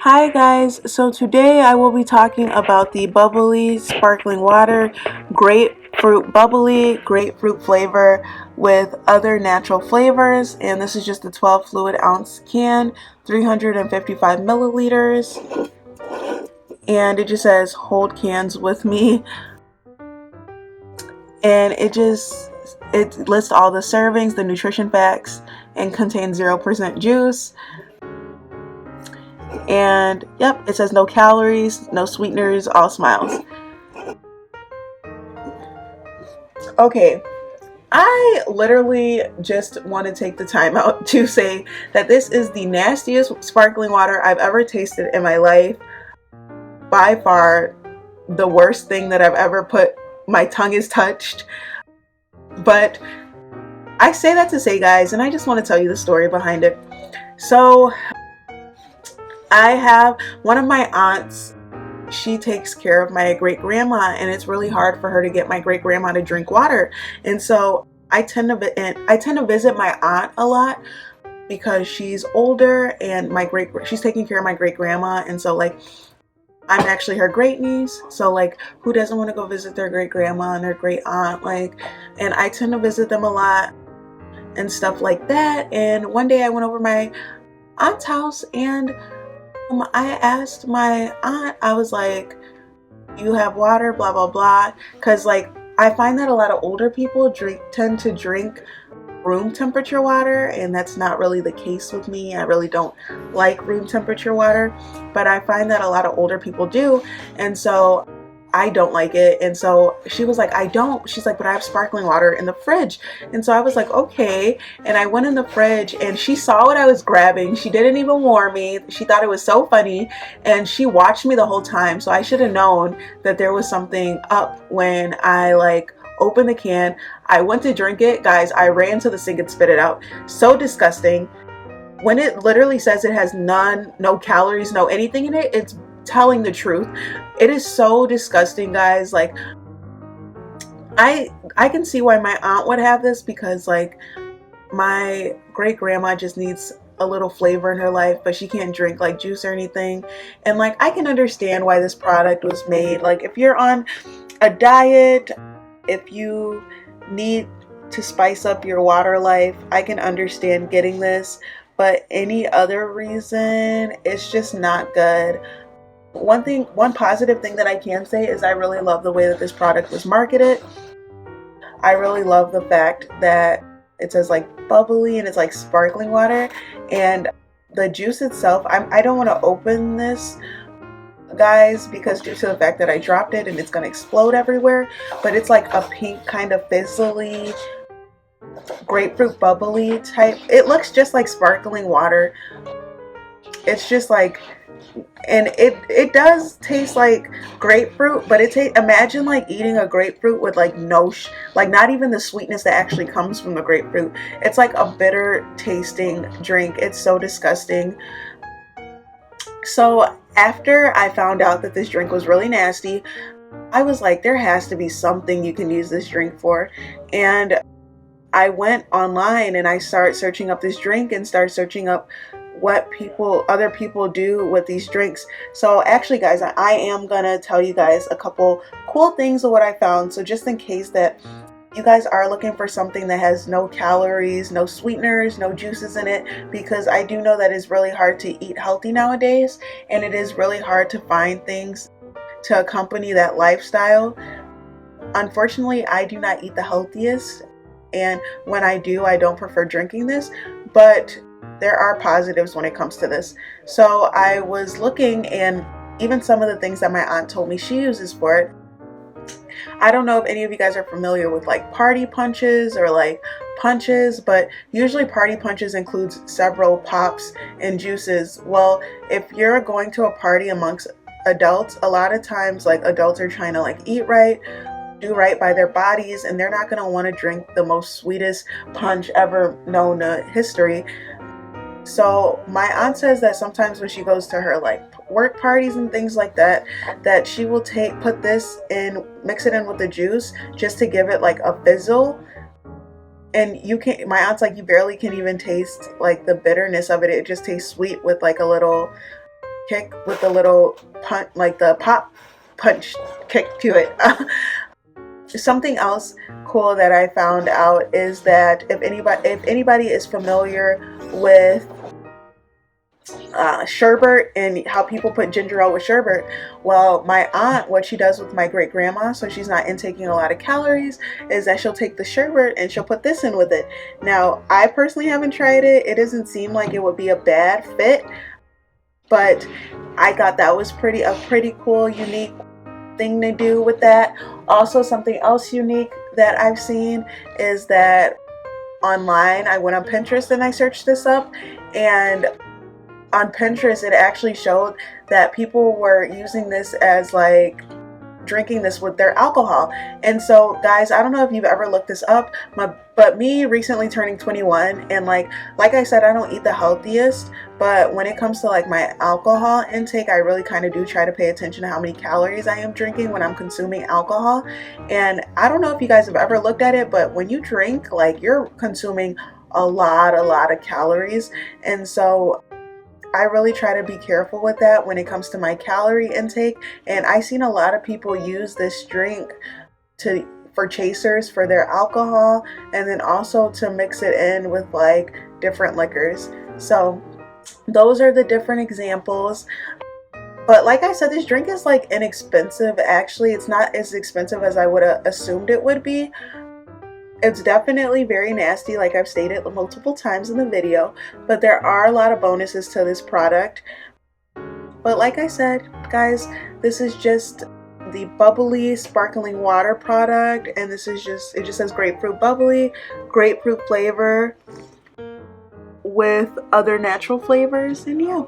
Hi guys, so today I will be talking about the bubbly sparkling water grapefruit flavor with other natural flavors, and this is just a 12 fluid ounce can, 355 milliliters, and it just says hold cans with me, and it lists all the servings, the nutrition facts, and contains 0% juice. And yep, it says no calories, no sweeteners, all smiles. Okay, I literally just want to take the time out to say that this is the nastiest sparkling water I've ever tasted in my life. By far the worst thing that I've ever put my tongue is touched. But I say that to say, guys, and I just want to tell you the story behind it. So I have one of my aunts. She takes care of my great grandma, and it's really hard for her to get my great grandma to drink water. And so I tend to visit my aunt a lot because she's older, and she's taking care of my great grandma. And so like I'm actually her great niece. So like who doesn't want to go visit their great grandma and their great aunt? Like, and I tend to visit them a lot and stuff like that. And one day I went over my aunt's house, and I asked my aunt, I was like, you have water, blah, blah, blah. Because, like, I find that a lot of older people tend to drink room temperature water, and that's not really the case with me. I really don't like room temperature water, but I find that a lot of older people do. And so I don't like it. And so she was like, she's like, but I have sparkling water in the fridge. And so I was like, okay. And I went in the fridge, and she saw what I was grabbing. She didn't even warn me. She thought it was so funny, and she watched me the whole time. So I should have known that there was something up when I like opened the can. I went to drink it. Guys, I ran to the sink and spit it out. So disgusting. When it literally says it has no calories, no anything in it, it's telling the truth. It is so disgusting, guys. Like I can see why my aunt would have this, because like my great grandma just needs a little flavor in her life, but she can't drink like juice or anything. And like I can understand why this product was made. Like if you're on a diet, if you need to spice up your water life, I can understand getting this, but any other reason, it's just not good. One positive thing that I can say is I really love the way that this product was marketed. I really love the fact that it says like bubbly and it's like sparkling water, and the juice itself, I don't want to open this, guys, because due to the fact that I dropped it and it's going to explode everywhere, but it's like a pink kind of fizzly grapefruit bubbly type. It looks just like sparkling water. It's just like, and it does taste like grapefruit, but imagine like eating a grapefruit with like like not even the sweetness that actually comes from the grapefruit. It's like a bitter tasting drink. It's so disgusting. So after I found out that this drink was really nasty, I was like, there has to be something you can use this drink for. And I went online and I started searching up this drink and started searching up what other people do with these drinks. So actually, guys, I am gonna tell you guys a couple cool things of what I found. So just in case that you guys are looking for something that has no calories, no sweeteners, no juices in it, because I do know that it's really hard to eat healthy nowadays, and it is really hard to find things to accompany that lifestyle. Unfortunately, I do not eat the healthiest, and when I do, I don't prefer drinking this, but there are positives when it comes to this. So I was looking, and even some of the things that my aunt told me she uses for it. I don't know if any of you guys are familiar with like party punches or like punches, but usually party punches includes several pops and juices. Well, if you're going to a party amongst adults, a lot of times like adults are trying to like eat right, do right by their bodies, and they're not going to want to drink the most sweetest punch ever known to history. So my aunt says that sometimes when she goes to her like work parties and things like that, that she will put this in, mix it in with the juice just to give it like a fizzle. And my aunt's like, you barely can even taste like the bitterness of it. It just tastes sweet with like a little kick with the little punch, like the pop punch kick to it. Something else cool that I found out is that if anybody is familiar with sherbet and how people put ginger ale with sherbet, well, my aunt, what she does with my great grandma, so she's not intaking a lot of calories, is that she'll take the sherbet and she'll put this in with it. Now, I personally haven't tried it. It doesn't seem like it would be a bad fit, but I thought that was a pretty cool, unique thing to do with that. Also, something else unique that I've seen is that online, I went on Pinterest and I searched this up, and on Pinterest it actually showed that people were using this as like drinking this with their alcohol. And so guys, I don't know if you've ever looked this up, but me recently turning 21, and like I said, I don't eat the healthiest, but when it comes to like my alcohol intake, I really kind of do try to pay attention to how many calories I am drinking when I'm consuming alcohol. And I don't know if you guys have ever looked at it, but when you drink, like, you're consuming a lot of calories. And so I really try to be careful with that when it comes to my calorie intake. And I've seen a lot of people use this drink for chasers for their alcohol, and then also to mix it in with like different liquors. So those are the different examples. But like I said, this drink is like inexpensive. Actually, it's not as expensive as I would have assumed it would be. It's definitely very nasty, like I've stated multiple times in the video, but there are a lot of bonuses to this product. But like I said, guys, this is just the bubbly sparkling water product, and this is it just says grapefruit bubbly, grapefruit flavor with other natural flavors, and yeah.